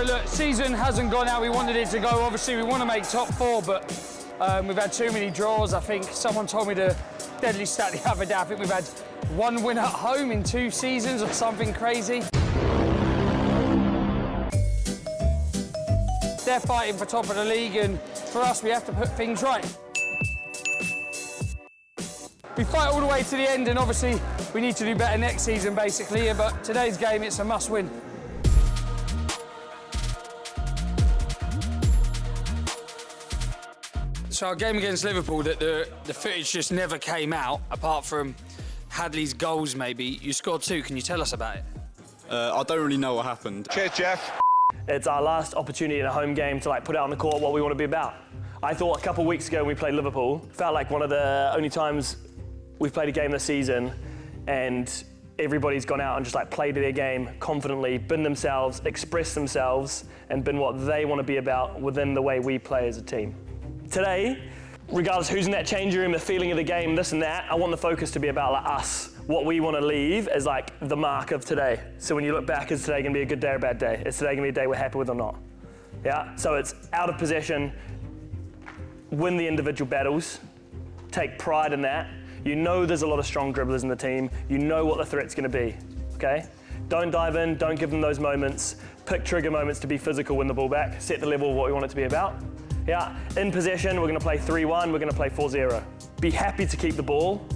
So look, season hasn't gone how we wanted it to go. Obviously we want to make top four, but we've had too many draws. I think someone told me the deadly stat the other day. I think we've had one win at home in 2 seasons or something crazy. They're fighting for top of the league, and for us, we have to put things right. We fight all the way to the end, and obviously we need to do better next season, basically, but today's game, it's a must-win. So our game against Liverpool, the footage just never came out, apart from Hadley's goals, maybe. You scored 2, can you tell us about it? I don't really know what happened. Cheers, Jeff. It's our last opportunity in a home game to put out on the court what we want to be about. I thought a couple of weeks ago when we played Liverpool, felt like one of the only times we've played a game this season and everybody's gone out and just played their game confidently, been themselves, expressed themselves, and been what they want to be about within the way we play as a team. Today, regardless who's in that change room, the feeling of the game, this and that, I want the focus to be about us. What we want to leave as the mark of today. So when you look back, is today going to be a good day or a bad day? Is today going to be a day we're happy with or not? Yeah, so it's out of possession, win the individual battles, take pride in that. You know there's a lot of strong dribblers in the team. You know what the threat's going to be, okay? Don't dive in, don't give them those moments. Pick trigger moments to be physical, win the ball back, set the level of what we want it to be about. Yeah, in possession, we're going to play 3-1, we're going to play 4-0. Be happy to keep the ball,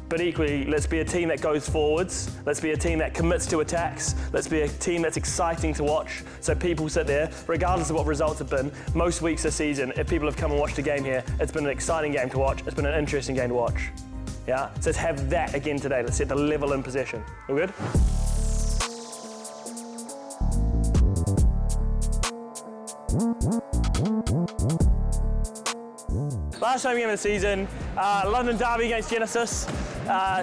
but equally, let's be a team that goes forwards. Let's be a team that commits to attacks. Let's be a team that's exciting to watch. So people sit there, regardless of what results have been, most weeks this season, if people have come and watched a game here, it's been an exciting game to watch. It's been an interesting game to watch. Yeah, so let's have that again today. Let's set the level in possession. All good? Last home game of the season, London derby against Genesis.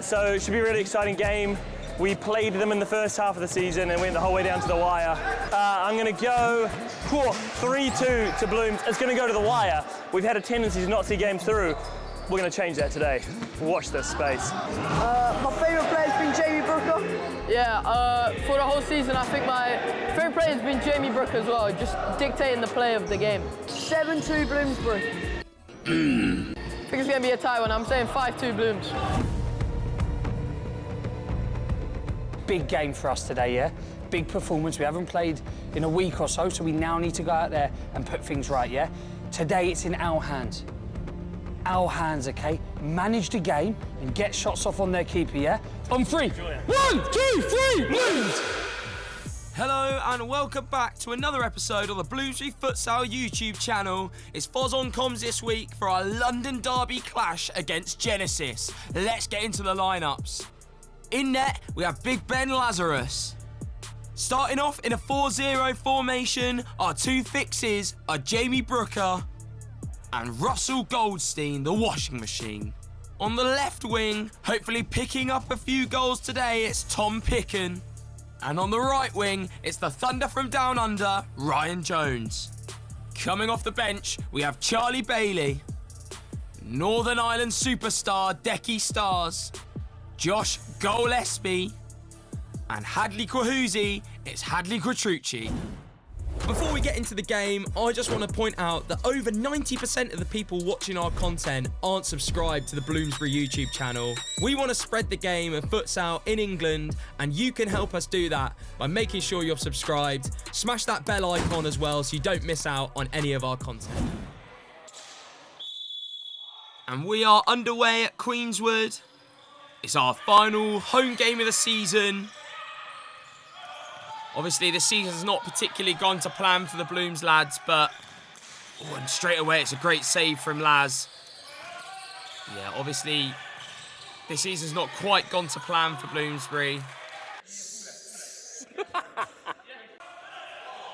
So it should be a really exciting game. We played them in the first half of the season and went the whole way down to the wire. I'm going to go 3-2 to Blooms. It's going to go to the wire. We've had a tendency to not see games through. We're going to change that today. Watch this space. My favourite player has been Jamie Brooker. Yeah, for the whole season, I think my favourite player has been Jamie Brooker as well, just dictating the play of the game. 7-2 Bloomsbury. I think it's going to be a tie one. I'm saying 5-2 Blooms. Big game for us today, yeah? Big performance. We haven't played in a week or so, so we now need to go out there and put things right, yeah? Today, it's in our hands. Our hands, okay? Manage the game and get shots off on their keeper, yeah? On 3. 1, 2, 3, Blooms! Hello and welcome back to another episode of the Bloomsbury Futsal YouTube channel. It's Foz on comms this week for our London derby clash against Genesis. Let's get into the lineups. In net, we have Big Ben Lazarus. Starting off in a 4-0 formation, our 2 fixes are Jamie Brooker and Russell Goldstein, the washing machine. On the left wing, hopefully picking up a few goals today, it's Tom Picken. And on the right wing, it's the Thunder from Down Under, Ryan Jones. Coming off the bench, we have Charlie Bailey, Northern Ireland superstar Decky Stars, Josh Gillespie, and Hadley Kwahuzi, it's Hadley Quattrucci. Before we get into the game, I just want to point out that over 90% of the people watching our content aren't subscribed to the Bloomsbury YouTube channel. We want to spread the game of futsal in England, and you can help us do that by making sure you're subscribed. Smash that bell icon as well so you don't miss out on any of our content. And we are underway at Queenswood. It's our final home game of the season. Obviously, the season's not particularly gone to plan for the Blooms lads, but... Oh, and straight away, it's a great save from Laz. Yeah, obviously, this season's not quite gone to plan for Bloomsbury.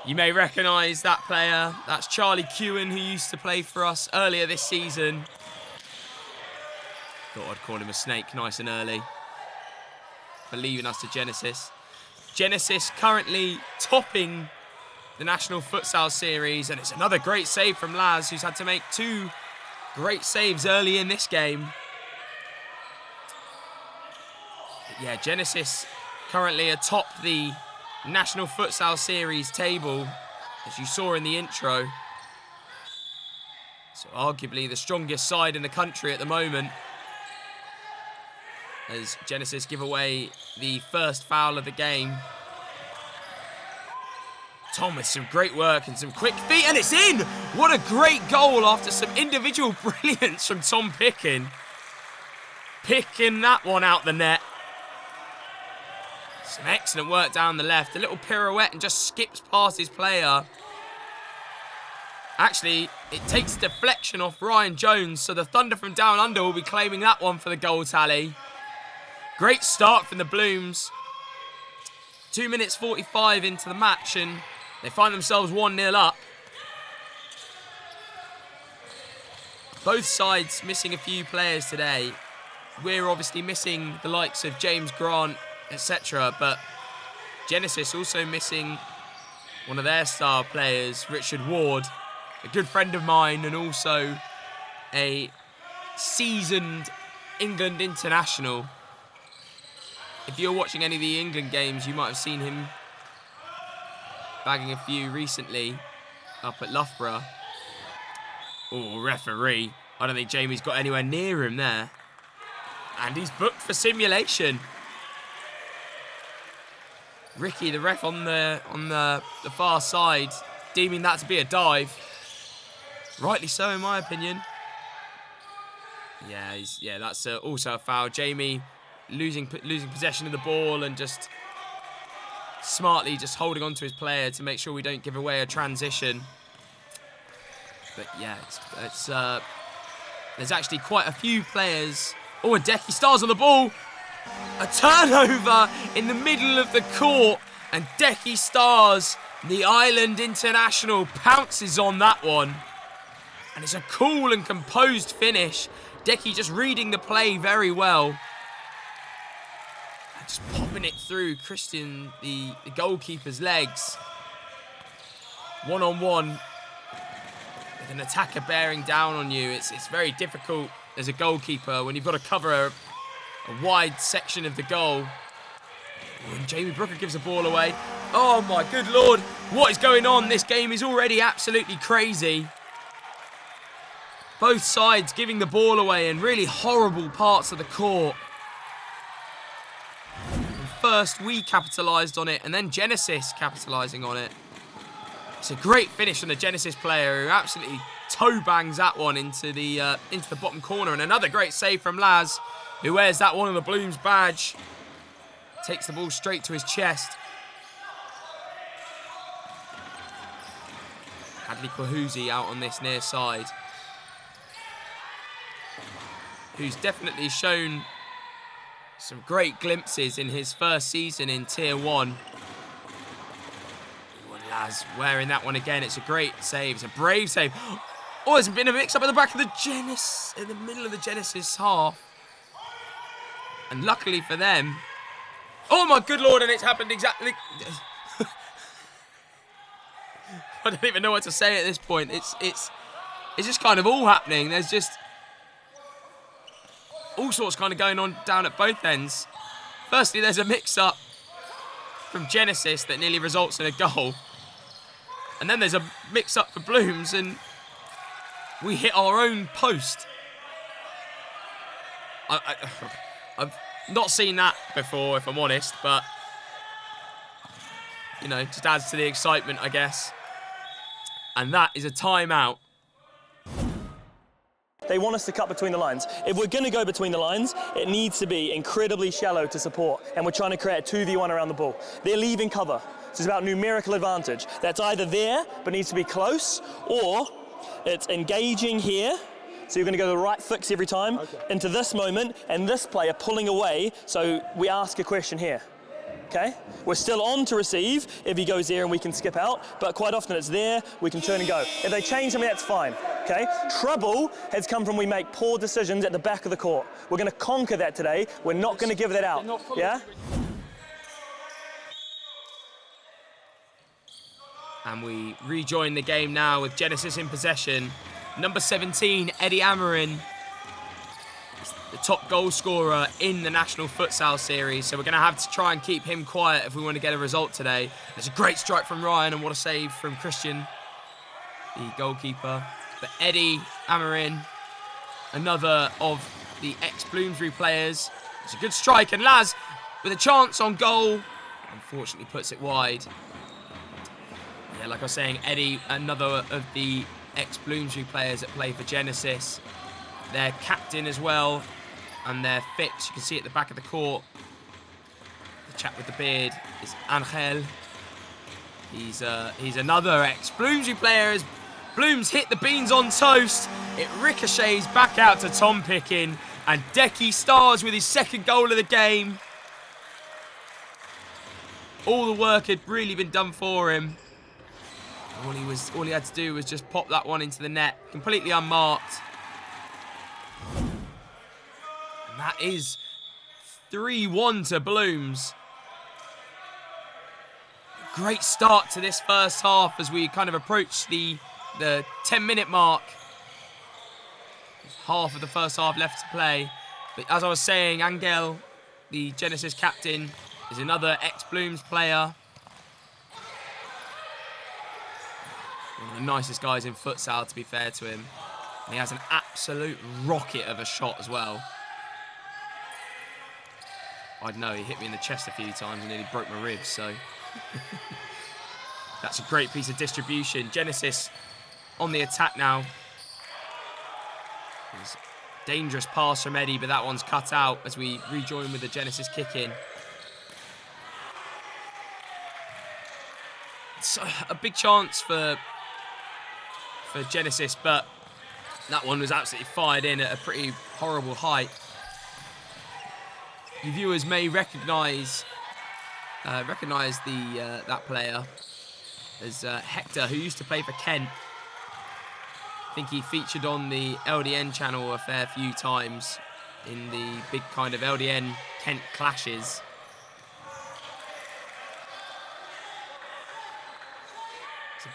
You may recognise that player. That's Charlie Kewen, who used to play for us earlier this season. Thought I'd call him a snake nice and early. For leaving us to Genesis. Genesis currently topping the National Futsal Series, and it's another great save from Laz, who's had to make 2 great saves early in this game. But yeah, Genesis currently atop the National Futsal Series table. as you saw in the intro. So arguably the strongest side in the country at the moment, as Genesis give away the first foul of the game. Tom with some great work and some quick feet, and it's in! What a great goal after some individual brilliance from Tom Picking. Picking that one out the net. Some excellent work down the left. A little pirouette and just skips past his player. Actually, it takes deflection off Ryan Jones, so the Thunder from down under will be claiming that one for the goal tally. Great start from the Blooms. 2 minutes 45 into the match, and they find themselves 1-0 up. Both sides missing a few players today. We're obviously missing the likes of James Grant, etc. But Genesis also missing one of their star players, Richard Ward, a good friend of mine and also a seasoned England international. If you're watching any of the England games, you might have seen him bagging a few recently up at Loughborough. Oh, referee. I don't think Jamie's got anywhere near him there. And he's booked for simulation. Ricky, the ref on the far side, deeming that to be a dive. Rightly so, in my opinion. Yeah, that's also a foul. Jamie losing possession of the ball and just smartly just holding on to his player to make sure we don't give away a transition. But yeah, there's actually quite a few players. Oh, and Decky Stars on the ball. A turnover in the middle of the court, and Decky Stars, the Ireland international, pounces on that one. And it's a cool and composed finish. Decky just reading the play very well. And just popping it through Christian, the goalkeeper's legs. One-on-one with an attacker bearing down on you. It's very difficult as a goalkeeper when you've got to cover a wide section of the goal. And Jamie Brooker gives the ball away. Oh my good lord, what is going on? This game is already absolutely crazy. Both sides giving the ball away in really horrible parts of the court. And first we capitalised on it, and then Genesis capitalising on it. It's a great finish from the Genesis player who absolutely toe bangs that one into the bottom corner, and another great save from Laz, who wears that one on the Blooms badge. Takes the ball straight to his chest. Hadley Kwahuzi out on this near side, who's definitely shown some great glimpses in his first season in Tier 1. Oh, and Laz wearing that one again. It's a great save. It's a brave save. Oh, there's been a mix-up at the back of the Genesis, in the middle of the Genesis half. And luckily for them... Oh, my good lord, and it's happened exactly... I don't even know what to say at this point. It's just kind of all happening. There's just all sorts kind of going on down at both ends. Firstly, there's a mix-up from Genesis that nearly results in a goal. And then there's a mix-up for Blooms, and we hit our own post. I've not seen that before, if I'm honest, but, you know, just adds to the excitement, I guess. And that is a timeout. They want us to cut between the lines. If we're going to go between the lines, it needs to be incredibly shallow to support, and we're trying to create a 2v1 around the ball. They're leaving cover, so it's about numerical advantage. That's either there, but needs to be close, or it's engaging here, so you're going to go the right fix every time, into this moment, and this player pulling away, so we ask a question here. Okay? We're still on to receive if he goes there and we can skip out, but quite often it's there, we can turn and go. If they change something, that's fine. Okay? Trouble has come from we make poor decisions at the back of the court. We're going to conquer that today. We're not going to give that out. Yeah? And we rejoin the game now with Genesis in possession. Number 17, Eddie Amarin. He's the top goal scorer in the National Futsal Series, so we're going to have to try and keep him quiet if we want to get a result today. There's a great strike from Ryan, and what a save from Christian, the goalkeeper. But Eddie Amarin, another of the ex-Bloomsbury players. It's a good strike, and Laz with a chance on goal. Unfortunately puts it wide. Yeah, like I was saying, Eddie, another of the ex-Bloomsbury players that play for Genesis. Their captain as well, and their fix. You can see at the back of the court. The chap with the beard is Angel. He's another ex-Bloomsbury player. As Blooms hit the beans on toast, it ricochets back out to Tom Pickin, and Decky stars with his second goal of the game. All the work had really been done for him. All he had to do was just pop that one into the net, completely unmarked. And that is 3-1 to Blooms. Great start to this first half as we kind of approach the 10-minute mark. Half of the first half left to play. But as I was saying, Angel, the Genesis captain, is another ex-Blooms player. One of the nicest guys in futsal, to be fair to him. And he has an absolute rocket of a shot as well. I know, he hit me in the chest a few times and nearly broke my ribs, so... That's a great piece of distribution. Genesis on the attack now. There's a dangerous pass from Eddie, but that one's cut out as we rejoin with the Genesis kick-in. It's a big chance for Genesis, but that one was absolutely fired in at a pretty horrible height. You viewers may recognise that player as Hector, who used to play for Kent. I think he featured on the LDN channel a fair few times in the big kind of LDN Kent clashes.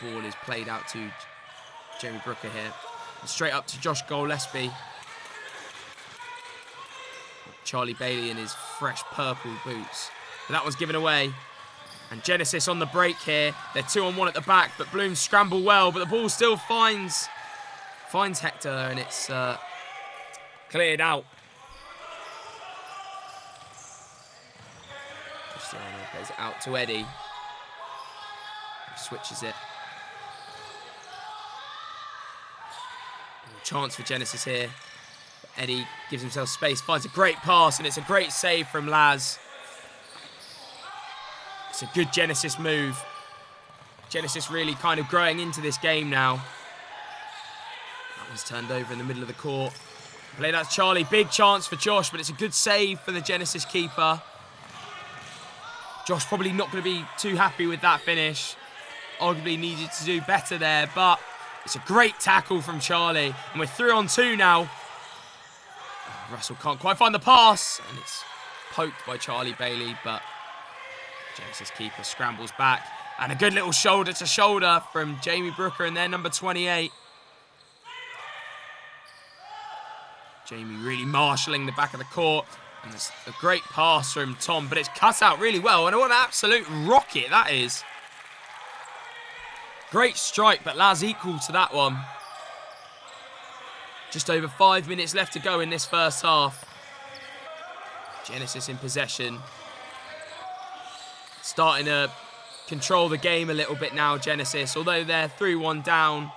The ball is played out to Jamie Brooker here. And straight up to Josh Gillespie. Charlie Bailey in his fresh purple boots. But that one's given away. And Genesis on the break here. They're 2-on-1 at the back, but Blooms scramble well, but the ball still finds Hector, and it's cleared out. Cristiano plays it out to Eddie. Switches it. Chance for Genesis here. Eddie gives himself space, finds a great pass, and it's a great save from Laz. It's a good Genesis move. Genesis really kind of growing into this game now. That one's turned over in the middle of the court. Played out to Charlie. Big chance for Josh, but it's a good save for the Genesis keeper. Josh probably not going to be too happy with that finish. Arguably needed to do better there, but it's a great tackle from Charlie. And we're 3-on-2 now. Russell can't quite find the pass, and it's poked by Charlie Bailey, but Genesis keeper scrambles back. And a good little shoulder-to-shoulder from Jamie Brooker and their number 28. Jamie really marshalling the back of the court. And it's a great pass from Tom, but it's cut out really well. And what an absolute rocket that is. Great strike, but Laz equal to that one. Just over 5 minutes left to go in this first half. Genesis in possession. Starting to control the game a little bit now, Genesis. Although they're 3-1 down.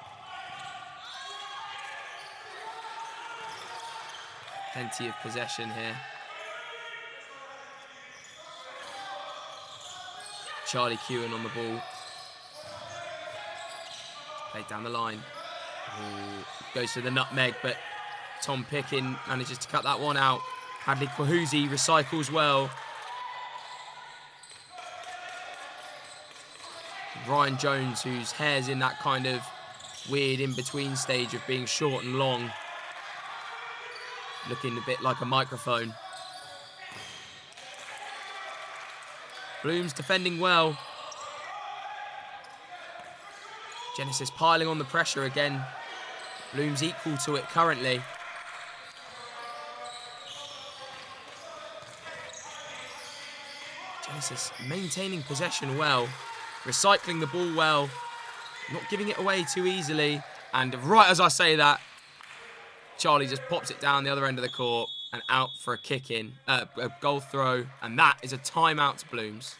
Plenty of possession here. Charlie Kewen on the ball. Played down the line. Ooh, goes for the nutmeg, but Tom Pickin manages to cut that one out. Hadley Kwahuzi recycles well. Ryan Jones, whose hair's in that kind of weird in-between stage of being short and long. Looking a bit like a microphone. Blooms defending well. Genesis piling on the pressure again. Blooms equal to it currently. Genesis maintaining possession well, recycling the ball well, not giving it away too easily. And right as I say that, Charlie just pops it down the other end of the court and out for a kick-in, a goal throw, and that is a timeout to Blooms.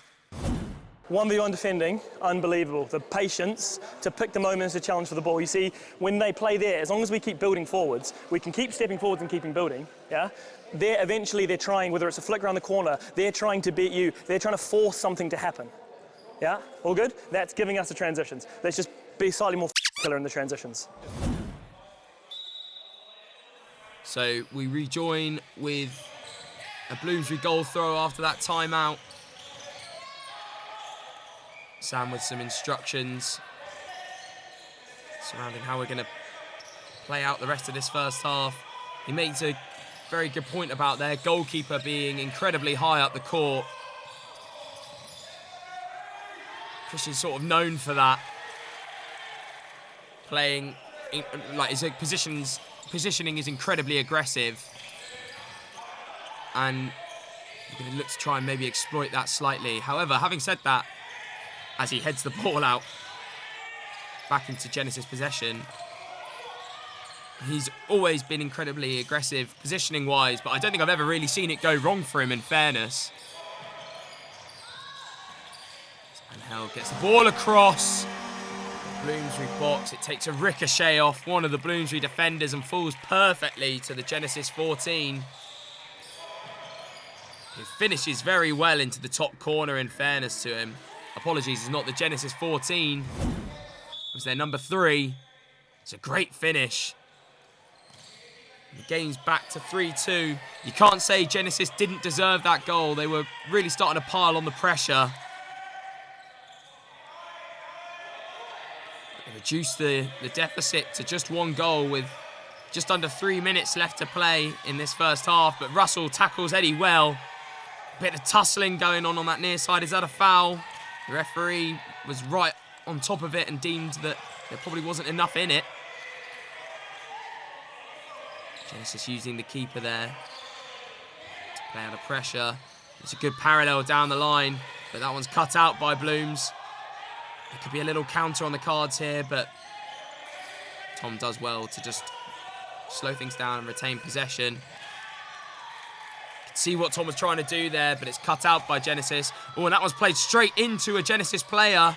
1v1 defending, unbelievable. The patience to pick the moments to challenge for the ball. You see, when they play there, as long as we keep building forwards, we can keep stepping forwards and keeping building, yeah? Eventually they're trying, whether it's a flick around the corner, they're trying to beat you, they're trying to force something to happen. Yeah, all good? That's giving us the transitions. Let's just be slightly more killer in the transitions. So we rejoin with a Bloomsbury goal throw after that timeout. Sam with some instructions surrounding how we're going to play out the rest of this first half. He makes a very good point about their goalkeeper being incredibly high up the court. Christian's sort of known for that. Playing, like his positioning is incredibly aggressive. And we're going to look to try and maybe exploit that slightly. However, having said that, as he heads the ball out back into Genesis possession, he's always been incredibly aggressive positioning-wise, but I don't think I've ever really seen it go wrong for him, in fairness. Angel gets the ball across. Bloomsbury box. It takes a ricochet off one of the Bloomsbury defenders and falls perfectly to the Genesis 14. He finishes very well into the top corner, in fairness to him. Apologies, it's not the Genesis 14. It was their number 3. It's a great finish. The game's back to 3-2. You can't say Genesis didn't deserve that goal. They were really starting to pile on the pressure. They reduced the deficit to just 1 goal with just under 3 minutes left to play in this first half. But Russell tackles Eddie well. A bit of tussling going on that near side. Is that a foul? The referee was right on top of it and deemed that there probably wasn't enough in it. Genesis using the keeper there to play under pressure. It's a good parallel down the line, but that one's cut out by Blooms. There could be a little counter on the cards here, but Tom does well to just slow things down and retain possession. See what Tom was trying to do there, but it's cut out by Genesis. Oh, and that one's played straight into a Genesis player.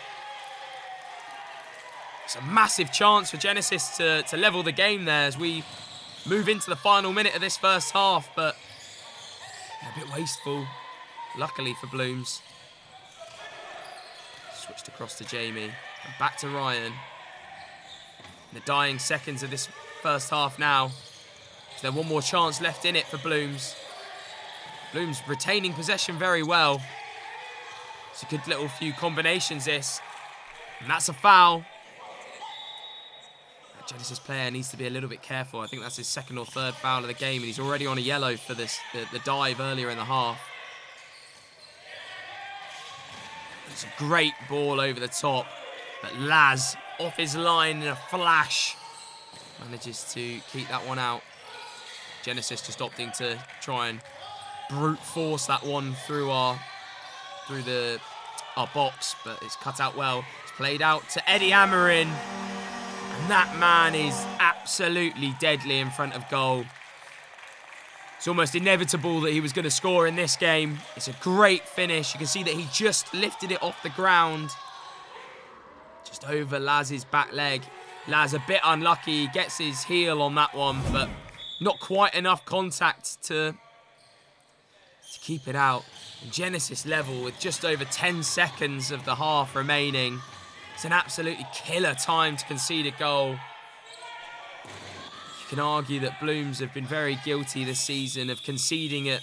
It's a massive chance for Genesis to level the game there as we move into the final minute of this first half, but a bit wasteful, luckily for Blooms. Switched across to Jamie and back to Ryan. In the dying seconds of this first half now. Is there one more chance left in it for Blooms? Blooms retaining possession very well. It's a good little few combinations, this. And that's a foul. That Genesis player needs to be a little bit careful. I think that's his 2nd or 3rd foul of the game, and he's already on a yellow for this the dive earlier in the half. It's a great ball over the top, but Laz, off his line in a flash, manages to keep that one out. Genesis just opting to try and brute force that one through our box, but it's cut out well. It's played out to Eddie Amarin, and that man is absolutely deadly in front of goal. It's almost inevitable that he was going to score in this game. It's a great finish. You can see that he just lifted it off the ground, just over Laz's back leg. Laz a bit unlucky, he gets his heel on that one, but not quite enough contact to keep it out. Genesis level with just over 10 seconds of the half remaining. It's an absolutely killer time to concede a goal. You can argue that Blooms have been very guilty this season of conceding at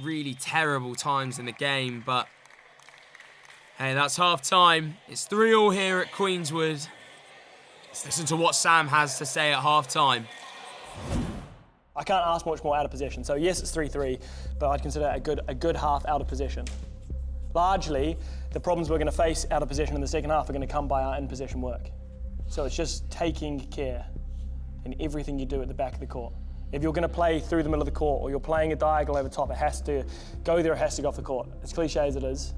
really terrible times in the game, but hey, that's half time. It's 3-3 here at Queenswood. Let's listen to what Sam has to say at half time. I can't ask much more out of possession. So yes, it's 3-3, but I'd consider it a good half out of possession. Largely, the problems we're going to face out of possession in the second half are going to come by our in-possession work. So it's just taking care in everything you do at the back of the court. If you're going to play through the middle of the court or you're playing a diagonal over top, it has to go there, it has to go off the court. As cliche as it is,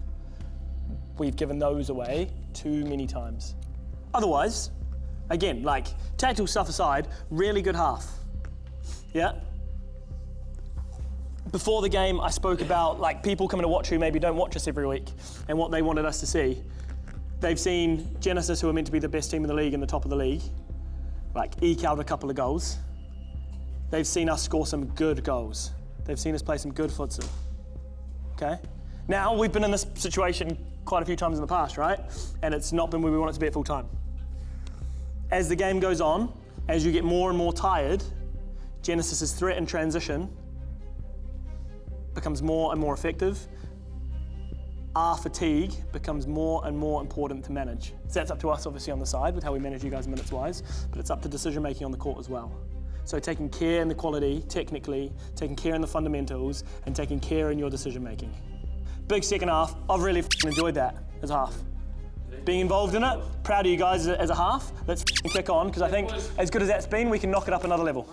we've given those away too many times. Otherwise, again, like tactical stuff aside, really good half. Yeah? Before the game, I spoke about like people coming to watch who maybe don't watch us every week and what they wanted us to see. They've seen Genesis, who are meant to be the best team in the league and the top of the league, like eke out a couple of goals. They've seen us score some good goals. They've seen us play some good futsal. Okay? Now, we've been in this situation quite a few times in the past, right? And it's not been where we want it to be at full time. As the game goes on, as you get more and more tired, Genesis's threat and transition becomes more and more effective. Our fatigue becomes more and more important to manage. So that's up to us, obviously, on the side with how we manage you guys minutes-wise, but it's up to decision-making on the court as well. So taking care in the quality, technically, taking care in the fundamentals, and taking care in your decision-making. Big second half. I've really enjoyed that as a half. Being involved in it, proud of you guys as a half. Let's kick on, because I think as good as that's been, we can knock it up another level.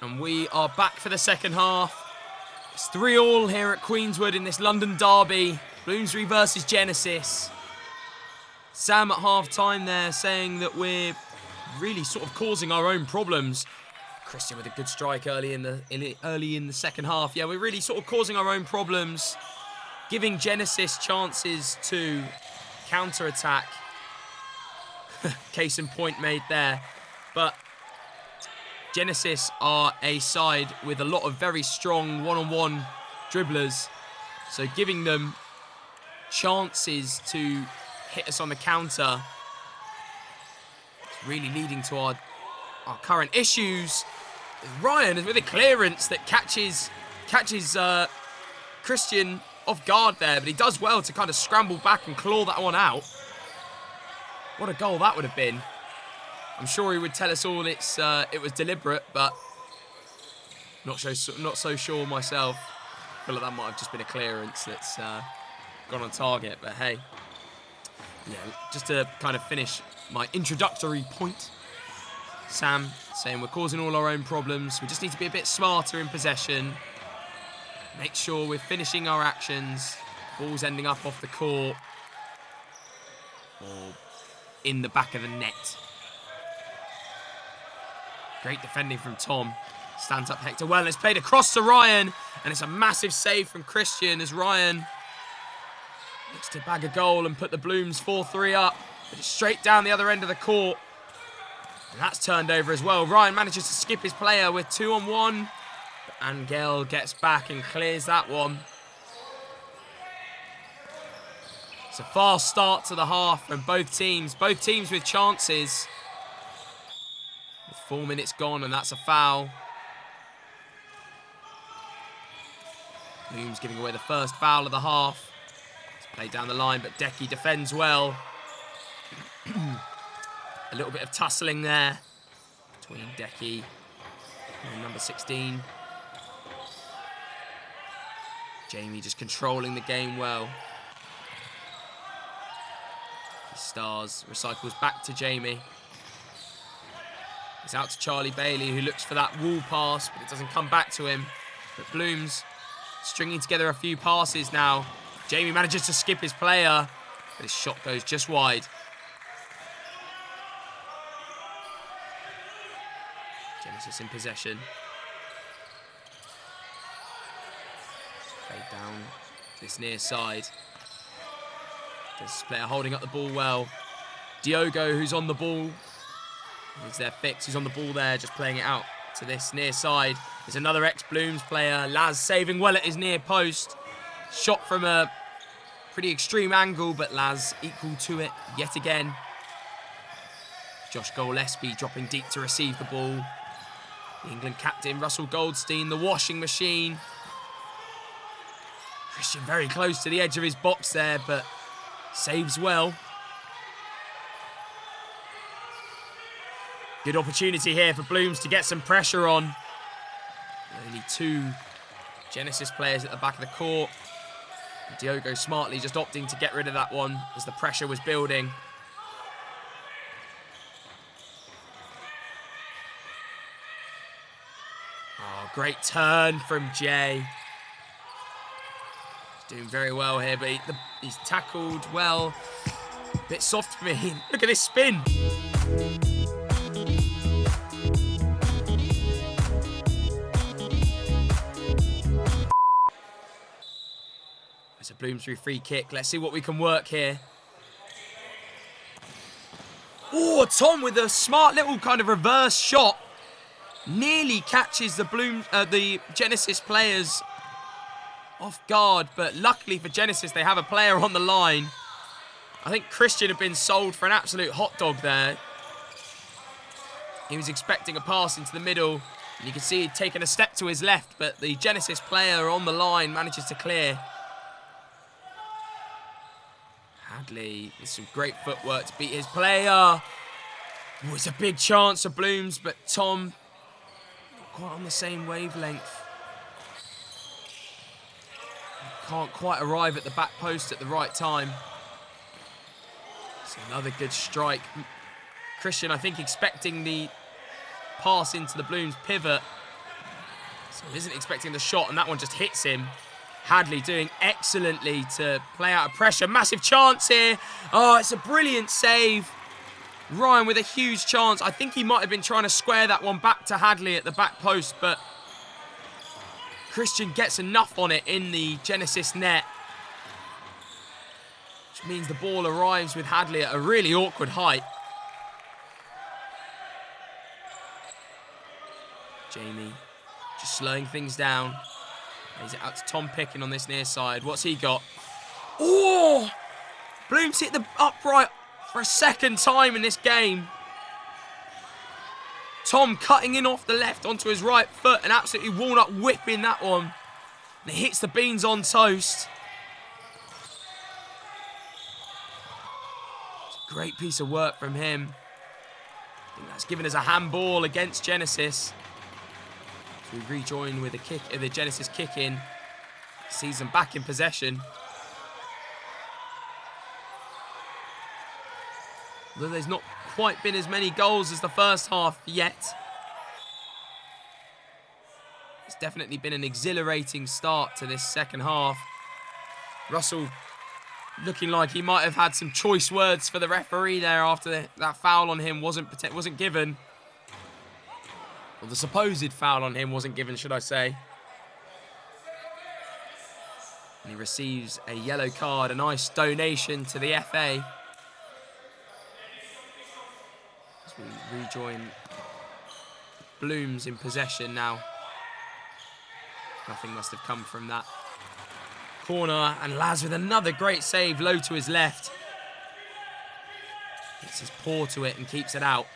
And we are back for the second half. It's 3-3 here at Queenswood in this London derby. Bloomsbury versus Genesis. Sam at half-time there saying that we're really sort of causing our own problems. Christian with a good strike early in the second half. Yeah, we're really sort of causing our own problems, giving Genesis chances to counter-attack. Case in point made there. But Genesis are a side with a lot of very strong one-on-one dribblers. So giving them chances to hit us on the counter, it's really leading to our current issues. Ryan is with a clearance that catches Christian off guard there, but he does well to kind of scramble back and claw that one out. What a goal that would have been. I'm sure he would tell us all it was deliberate, but not so sure myself. I feel like that might have just been a clearance that's gone on target, but hey. Yeah, just to kind of finish my introductory point, Sam saying we're causing all our own problems. We just need to be a bit smarter in possession. Make sure we're finishing our actions. Ball's ending up off the court or in the back of the net. Great defending from Tom. Stands up Hector well. It's played across to Ryan, and it's a massive save from Christian as Ryan looks to bag a goal and put the Blooms 4-3 up. But it's straight down the other end of the court. And that's turned over as well. Ryan manages to skip his player with 2-on-1. But Angel gets back and clears that one. It's a fast start to the half from both teams. Both teams with chances. With 4 minutes gone, and that's a foul. Blooms giving away the first foul of the half. Played down the line, but Decky defends well. A little bit of tussling there between Decky and number 16. Jamie just controlling the game well. He stars, recycles back to Jamie. It's out to Charlie Bailey, who looks for that wall pass, but it doesn't come back to him. But Blooms stringing together a few passes now. Jamie manages to skip his player, but his shot goes just wide. Genesis in possession. Played down this near side. This player holding up the ball well. Diogo, who's on the ball. He's their fix, who's on the ball there, just playing it out to this near side. There's another ex-Blooms player, Laz, saving well at his near post. Shot from a pretty extreme angle, but Laz equal to it yet again. Josh Gillespie dropping deep to receive the ball. The England captain, Russell Goldstein, the washing machine. Christian very close to the edge of his box there, but saves well. Good opportunity here for Blooms to get some pressure on. Only 2 Genesis players at the back of the court. Diogo smartly just opting to get rid of that one as the pressure was building. Oh, great turn from Jay. He's doing very well here, but he's tackled well. A bit soft for me. Look at this spin. It's a Bloomsbury free kick. Let's see what we can work here. Oh, Tom with a smart little kind of reverse shot. Nearly catches the Genesis players off guard, but luckily for Genesis, they have a player on the line. I think Christian had been sold for an absolute hot dog there. He was expecting a pass into the middle, and you can see he'd taken a step to his left, but the Genesis player on the line manages to clear. Hadley with some great footwork to beat his player. Oh, it's a big chance for Blooms, but Tom not quite on the same wavelength. Can't quite arrive at the back post at the right time. It's another good strike. Christian, I think, expecting the pass into the Blooms pivot. So he isn't expecting the shot, and that one just hits him. Hadley doing excellently to play out of pressure. Massive chance here. Oh, it's a brilliant save. Ryan with a huge chance. I think he might have been trying to square that one back to Hadley at the back post, but Christian gets enough on it in the Genesis net, which means the ball arrives with Hadley at a really awkward height. Jamie just slowing things down. Plays it out to Tom Pickin on this near side. What's he got? Oh! Blooms hit the upright for a second time in this game. Tom cutting in off the left onto his right foot and absolutely walnut whipping that one. And it hits the beans on toast. It's a great piece of work from him. I think that's given us a handball against Genesis. So we rejoin with a kick, the Genesis kick in. Sees them back in possession. Although there's not quite been as many goals as the first half yet. It's definitely been an exhilarating start to this second half. Russell looking like he might have had some choice words for the referee there after that foul on him wasn't given. Or the supposed foul on him wasn't given, should I say. And he receives a yellow card, a nice donation to the FA. As we rejoin Blooms in possession now. Nothing must have come from that corner, and Laz with another great save low to his left. Gets his paw to it and keeps it out.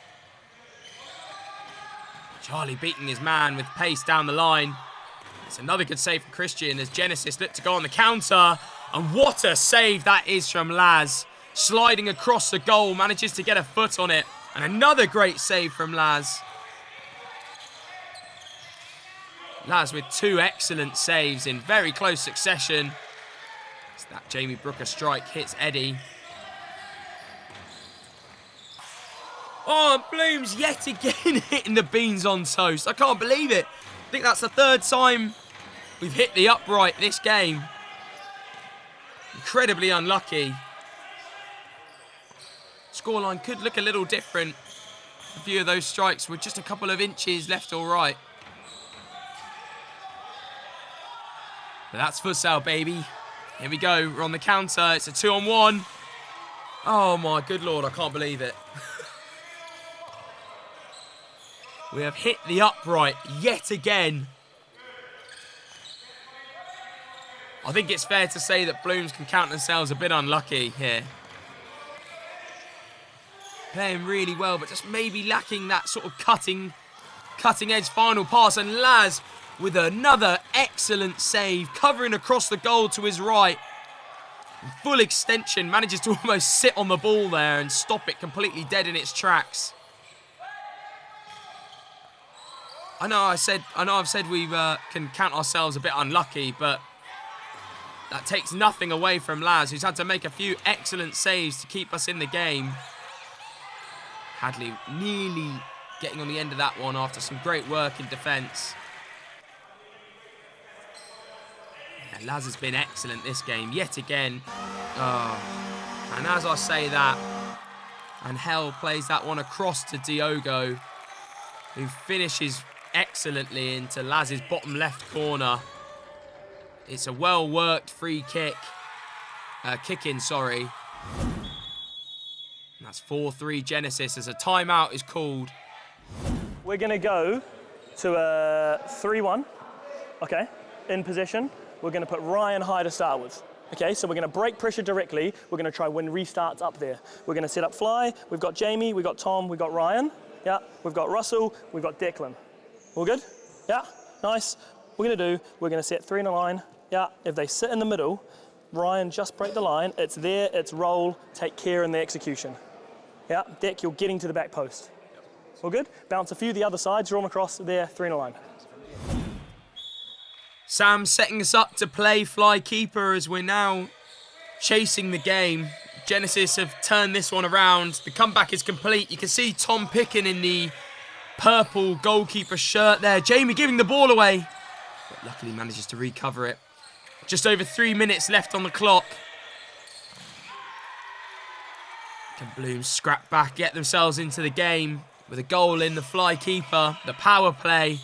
Charlie beating his man with pace down the line. It's another good save from Christian as Genesis look to go on the counter. And what a save that is from Laz. Sliding across the goal, manages to get a foot on it. And another great save from Laz. Laz with two excellent saves in very close succession. As that Jamie Brooker strike hits Eddie. Oh, Blooms yet again hitting the beans on toast. I can't believe it. I think that's the third time we've hit the upright this game. Incredibly unlucky. Scoreline could look a little different. A few of those strikes were just a couple of inches left or right. But that's futsal, baby. Here we go. We're on the counter. It's a 2-on-1. Oh, my good Lord. I can't believe it. We have hit the upright yet again. I think it's fair to say that Blooms can count themselves a bit unlucky here. Playing really well, but just maybe lacking that sort of cutting edge final pass. And Laz with another excellent save, covering across the goal to his right. Full extension, manages to almost sit on the ball there and stop it completely dead in its tracks. I know I've said we can count ourselves a bit unlucky, but that takes nothing away from Laz, who's had to make a few excellent saves to keep us in the game. Hadley nearly getting on the end of that one after some great work in defence. And Laz has been excellent this game, yet again. Oh. And as I say that, Angel plays that one across to Diogo, who finishes excellently into Laz's bottom left corner. It's a well-worked free kick. Kick-in, sorry. And that's 4-3 Genesis as a timeout is called. We're going to go to a 3-1, okay, in possession. We're going to put Ryan high to start with. Okay, so we're going to break pressure directly. We're going to try win restarts up there. We're going to set up fly. We've got Jamie, we've got Tom, we've got Ryan. Yeah, we've got Russell, we've got Declan. All good? Yeah, nice. We're going to do, we're going to set 3 in a line. Yeah, if they sit in the middle, Ryan, just break the line. It's there, it's roll, take care in the execution. Yeah, Deck, you're getting to the back post. All good? Bounce a few the other side, draw them across there, 3 in a line. Sam setting us up to play fly keeper as we're now chasing the game. Genesis have turned this one around. The comeback is complete. You can see Tom Picken in the purple goalkeeper shirt there. Jamie giving the ball away, but luckily manages to recover it. Just over 3 minutes left on the clock. Can Bloom scrap back, get themselves into the game with a goal in the fly keeper, the power play.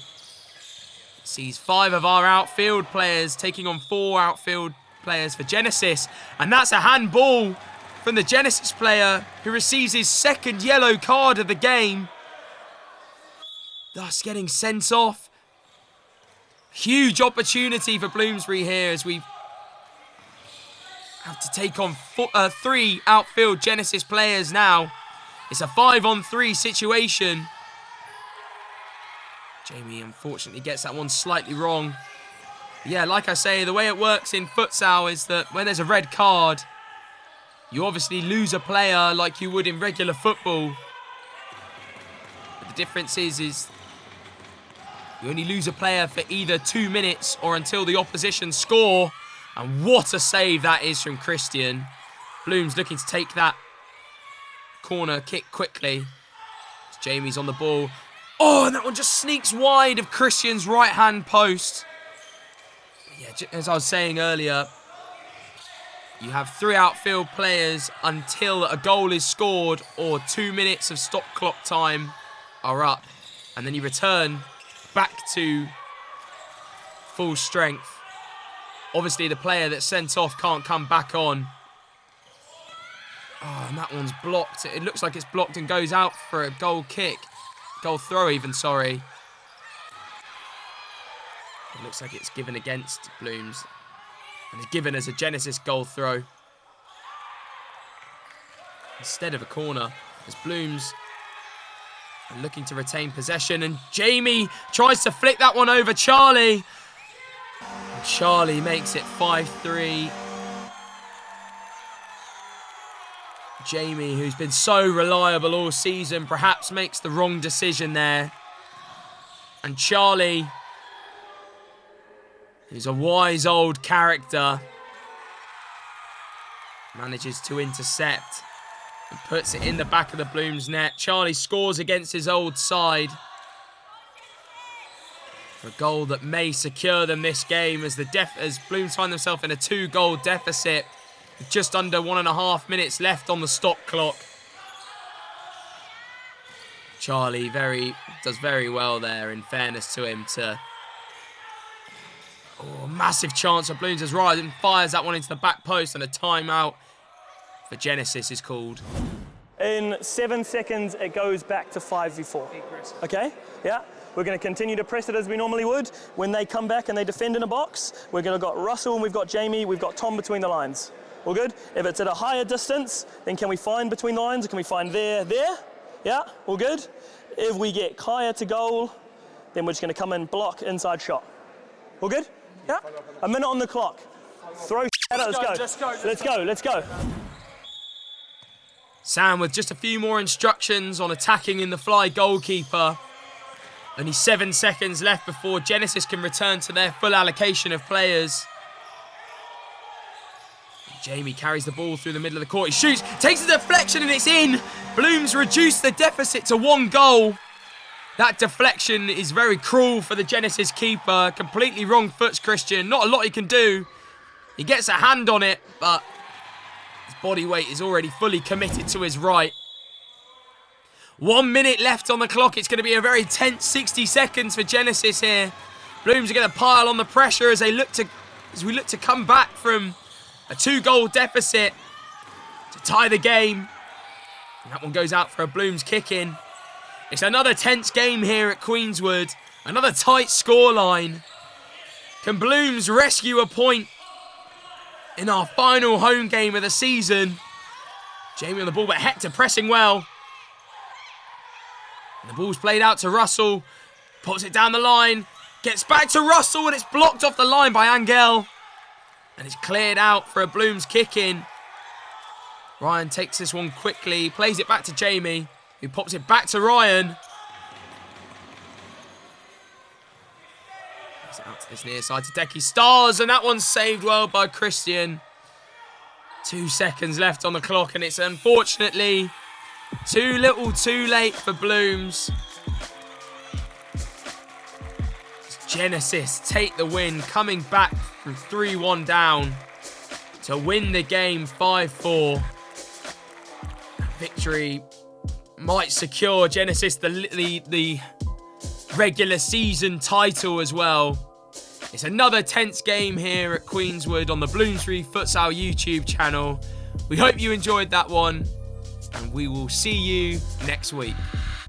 Sees 5 of our outfield players taking on 4 outfield players for Genesis. And that's a handball from the Genesis player who receives his 2nd yellow card of the game. Thus getting sent off. Huge opportunity for Bloomsbury here as we have to take on 3 outfield Genesis players now. It's a 5-on-3 situation. Jamie unfortunately gets that one slightly wrong. Yeah, like I say, the way it works in futsal is that when there's a red card, you obviously lose a player like you would in regular football. But the difference is you only lose a player for either 2 minutes or until the opposition score. And what a save that is from Christian. Bloom's looking to take that corner kick quickly. Jamie's on the ball. Oh, and that one just sneaks wide of Christian's right-hand post. Yeah, as I was saying earlier, you have 3 outfield players until a goal is scored or 2 minutes of stop clock time are up. And then you return back to full strength. Obviously, the player that's sent off can't come back on. Oh, and that one's blocked. It looks like it's blocked and goes out for a goal kick. Goal throw even, sorry. It looks like it's given against Blooms. And it's given as a Genesis goal throw. Instead of a corner, as Blooms are looking to retain possession. And Jamie tries to flick that one over Charlie. And Charlie makes it 5-3. Jamie, who's been so reliable all season, perhaps makes the wrong decision there. And Charlie, who's a wise old character, manages to intercept and puts it in the back of the Blooms net. Charlie scores against his old side for a goal that may secure them this game as Blooms find themselves in a 2-goal deficit. Just under 1.5 minutes left on the stop clock. Charlie does very well there, in fairness to him. Massive chance for Blooms as Ryan fires that one into the back post, and a timeout for Genesis is called. In 7 seconds, it goes back to 5v4. Okay? Yeah. We're going to continue to press it as we normally would. When they come back and they defend in a box, we're going to got Russell and we've got Jamie, we've got Tom between the lines. All good? If it's at a higher distance, then can we find between the lines? Or can we find there? Yeah, all good? If we get Kaya to goal, then we're just going to come in, block, inside shot. All good? Yeah? A minute on the clock. Throw at it, let's go. Sam with just a few more instructions on attacking in the fly goalkeeper. Only 7 seconds left before Genesis can return to their full allocation of players. Jamie carries the ball through the middle of the court. He shoots, takes a deflection, and it's in. Blooms reduce the deficit to 1 goal. That deflection is very cruel for the Genesis keeper. Completely wrong foots, Christian. Not a lot he can do. He gets a hand on it, but his body weight is already fully committed to his right. 1 minute left on the clock. It's going to be a very tense 60 seconds for Genesis here. Blooms are going to pile on the pressure as we look to come back from a 2-goal deficit to tie the game. And that one goes out for a Blooms kick-in. It's another tense game here at Queenswood. Another tight scoreline. Can Blooms rescue a point in our final home game of the season? Jamie on the ball, but Hector pressing well. And the ball's played out to Russell. Pops it down the line. Gets back to Russell, and it's blocked off the line by Angel. And it's cleared out for a Blooms kick-in. Ryan takes this one quickly. Plays it back to Jamie, who pops it back to Ryan. Plays it out to this near side to Decky Stars, and that one's saved well by Christian. 2 seconds left on the clock, and it's unfortunately too little too late for Blooms. Genesis take the win, coming back from 3-1 down to win the game 5-4. Victory might secure Genesis the regular season title as well. It's another tense game here at Queenswood on the Bloomsbury Futsal YouTube channel. We hope you enjoyed that one, and we will see you next week.